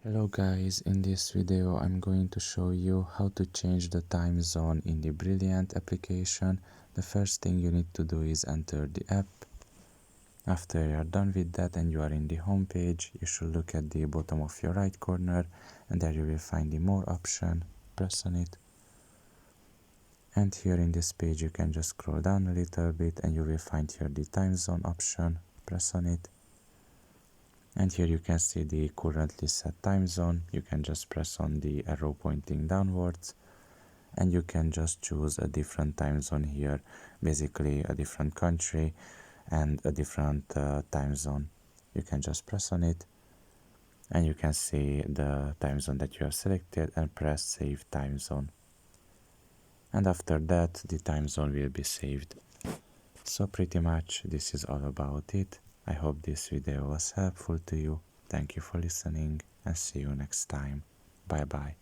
Hello guys, in this video I'm going to show you how to change the time zone in the Brilliant application. The first thing you need to do is enter the app. After you are done with that and you are in the home page, you should look at the bottom of your right corner and there you will find the more option. Press on it. And here in this page you can just scroll down a little bit and you will find here the time zone option. Press on it. And here you can see the currently set time zone. You can just press on the arrow pointing downwards and you can just choose a different time zone here, basically a different country and a different time zone. You can just press on it and you can see the time zone that you have selected and press save time zone. And after that the time zone will be saved. So pretty much this is all about it. I hope this video was helpful to you. Thank you for listening and see you next time. Bye bye.